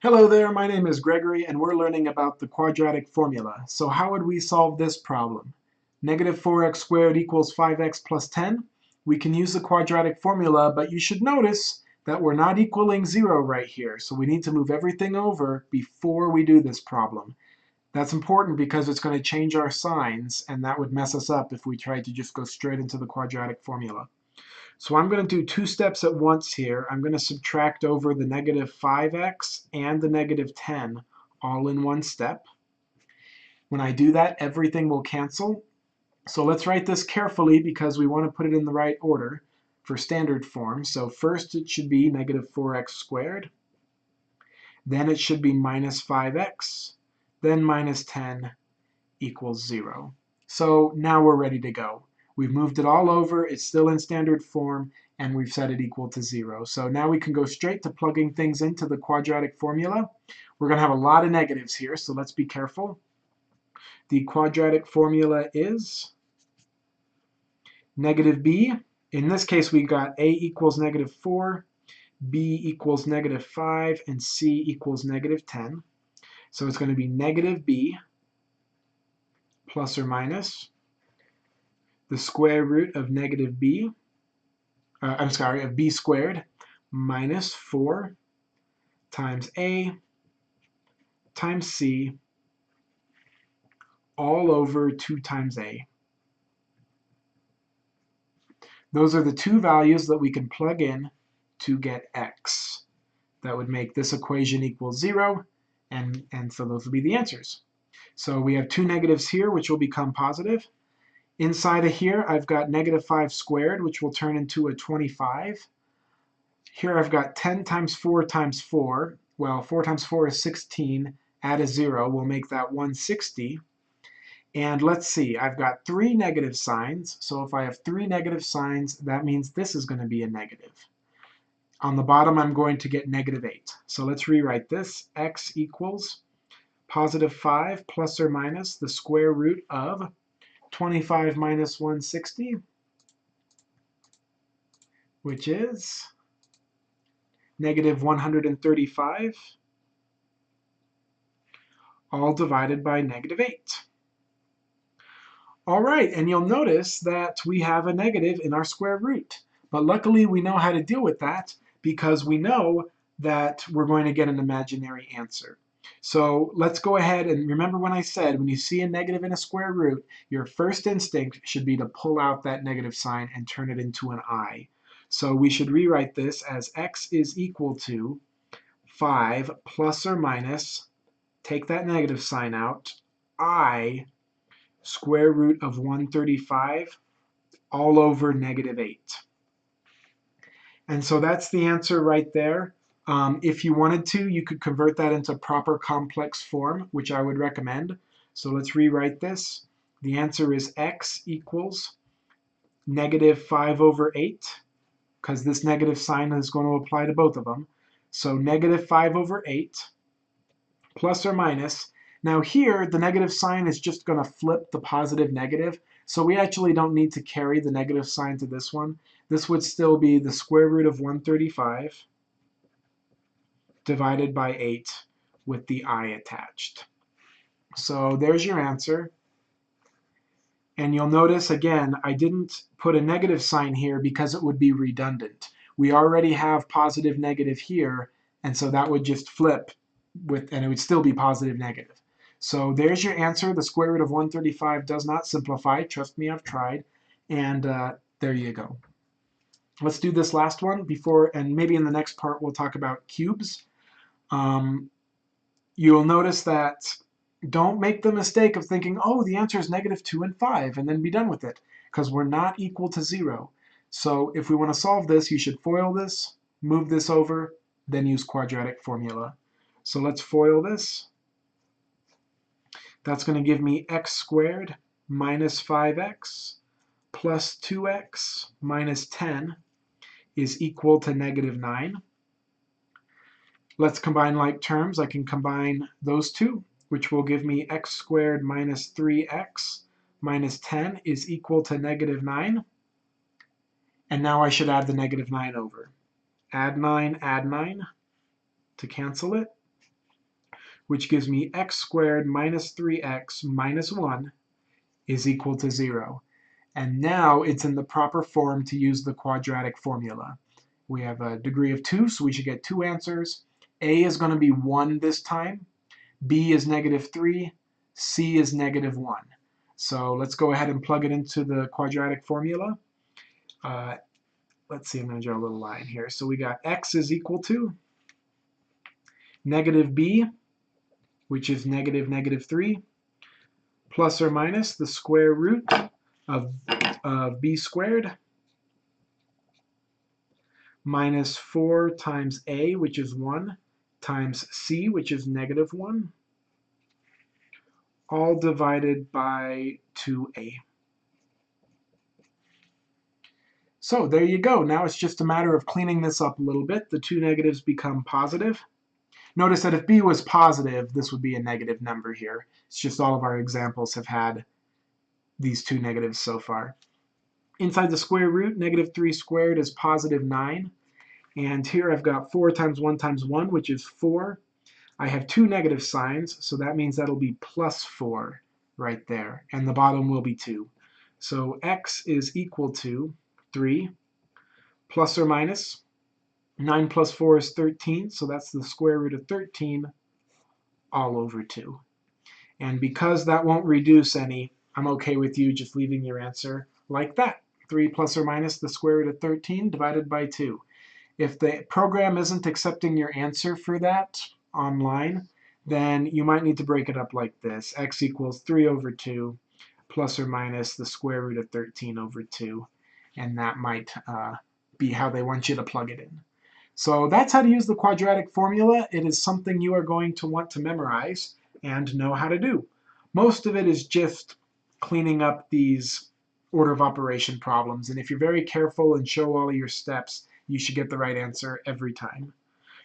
Hello there, my name is Gregory and we're learning about the quadratic formula. So how would we solve this problem? Negative 4x squared equals 5x plus 10. We can use the quadratic formula, but you should notice that we're not equaling 0 right here. So we need to move everything over before we do this problem. That's important because it's going to change our signs, and that would mess us up if we tried to just go straight into the quadratic formula. So I'm going to do two steps at once here. I'm going to subtract over the negative 5x and the negative 10 all in one step. When I do that, everything will cancel. So let's write this carefully because we want to put it in the right order for standard form. So first it should be negative 4x squared. Then it should be minus 5x. Then minus 10 equals 0. So now we're ready to go. We've moved it all over, it's still in standard form, and we've set it equal to 0. So now we can go straight to plugging things into the quadratic formula. We're going to have a lot of negatives here, so let's be careful. The quadratic formula is negative b. In this case, we got a equals negative 4, b equals negative 5, and c equals negative 10. So it's going to be negative b plus or minus the square root of negative b, of b squared minus 4 times a times c all over 2 times a. Those are the two values that we can plug in to get x. That would make this equation equal 0, and so those will be the answers. So we have two negatives here, which will become positive. Inside of here, I've got negative 5 squared, which will turn into a 25. Here I've got 10 times 4 times 4. Well, 4 times 4 is 16. Add a 0, we'll make that 160. And let's see, I've got three negative signs. So if I have three negative signs, that means this is going to be a negative. On the bottom, I'm going to get negative 8. So let's rewrite this. X equals positive 5 plus or minus the square root of 25 minus 160, which is negative 135, all divided by negative 8. All right, and you'll notice that we have a negative in our square root. But luckily, we know how to deal with that because we know that we're going to get an imaginary answer. So let's go ahead and remember when I said when you see a negative in a square root, your first instinct should be to pull out that negative sign and turn it into an I. So we should rewrite this as x is equal to 5 plus or minus, take that negative sign out, I square root of 135 all over negative 8. And so that's the answer right there. If you wanted to, you could convert that into proper complex form, which I would recommend. So let's rewrite this. The answer is x equals negative 5 over 8, because this negative sign is going to apply to both of them. So negative 5 over 8 plus or minus. Now here, the negative sign is just going to flip the positive negative, so we actually don't need to carry the negative sign to this one. This would still be the square root of 135 divided by 8 with the I attached. So there's your answer. And you'll notice, again, I didn't put a negative sign here because it would be redundant. We already have positive negative here, and so that would just flip and it would still be positive negative. So there's your answer. The square root of 135 does not simplify. Trust me, I've tried. And there you go. Let's do this last one before, and maybe in the next part we'll talk about cubes. You'll notice that don't make the mistake of thinking, oh, the answer is negative 2 and 5, and then be done with it, because we're not equal to 0. So if we want to solve this, you should FOIL this, move this over, then use quadratic formula. So let's FOIL this. That's going to give me x squared minus 5x plus 2x minus 10 is equal to negative 9. Let's combine like terms. I can combine those two, which will give me x squared minus 3x minus 10 is equal to negative 9. And now I should add the negative 9 over. Add 9 to cancel it. which gives me x squared minus 3x minus 1 is equal to 0. And now it's in the proper form to use the quadratic formula. We have a degree of 2, so we should get 2 answers. A is going to be 1 this time. B is negative 3. C is negative 1. So let's go ahead and plug it into the quadratic formula. Let's see, I'm going to draw a little line here. So we got x is equal to negative b, which is negative negative 3, plus or minus the square root of b squared, minus 4 times a, which is 1, times c, which is negative 1, all divided by 2a. So there you go. Now it's just a matter of cleaning this up a little bit. The two negatives become positive. Notice that if b was positive, this would be a negative number here. It's just all of our examples have had these two negatives so far. Inside the square root, negative 3 squared is positive 9. And here I've got 4 times 1 times 1, which is 4. I have two negative signs, so that means that'll be plus 4 right there. And the bottom will be 2. So x is equal to 3 plus or minus 9 plus 4 is 13, so that's the square root of 13 all over 2. And because that won't reduce any, I'm okay with you just leaving your answer like that. 3 plus or minus the square root of 13 divided by 2. If the program isn't accepting your answer for that online, then you might need to break it up like this. X equals 3 over 2 plus or minus the square root of 13 over 2. And that might be how they want you to plug it in. So that's how to use the quadratic formula. It is something you are going to want to memorize and know how to do. Most of it is just cleaning up these order of operation problems. And if you're very careful and show all of your steps, you should get the right answer every time.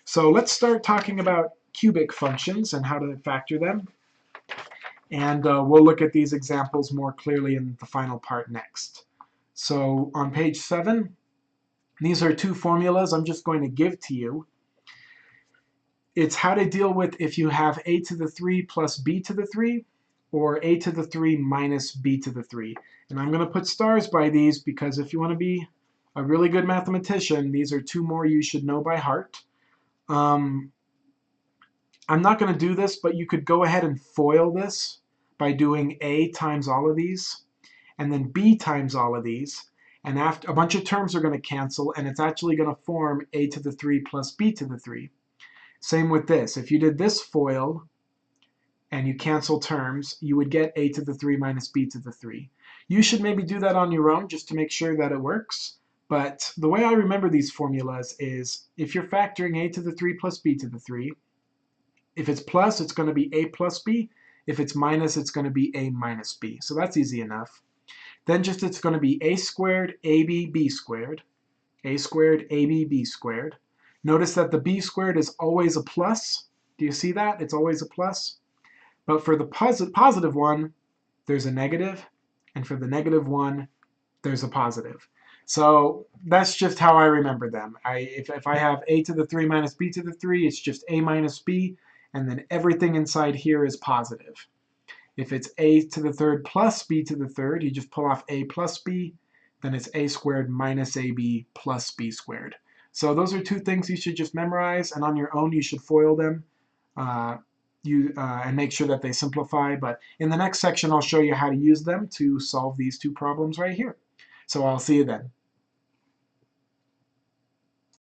So let's start talking about cubic functions and how to factor them. And we'll look at these examples more clearly in the final part next. So on page 7, these are two formulas I'm just going to give to you. It's how to deal with if you have a to the 3 plus b to the 3, or a to the 3 minus b to the 3. And I'm going to put stars by these because if you want to be a really good mathematician, these are two more you should know by heart. I'm not going to do this, but you could go ahead and FOIL this by doing a times all of these, and then b times all of these. And after a bunch of terms are going to cancel, and it's actually going to form a to the 3 plus b to the 3. Same with this. If you did this FOIL and you cancel terms, you would get a to the 3 minus b to the 3. You should maybe do that on your own just to make sure that it works. But the way I remember these formulas is if you're factoring a to the 3 plus b to the 3, if it's plus, it's going to be a plus b. If it's minus, it's going to be a minus b. So that's easy enough. Then just it's going to be a squared ab b squared, a squared ab b squared. Notice that the b squared is always a plus. Do you see that? It's always a plus. But for the positive one, there's a negative. And for the negative one, there's a positive. So that's just how I remember them. If I have a to the 3 minus b to the 3, it's just a minus b. And then everything inside here is positive. If it's a to the 3rd plus b to the 3rd, you just pull off a plus b. Then it's a squared minus ab plus b squared. So those are two things you should just memorize, and on your own you should FOIL them and make sure that they simplify. But in the next section I'll show you how to use them to solve these two problems right here. So I'll see you then.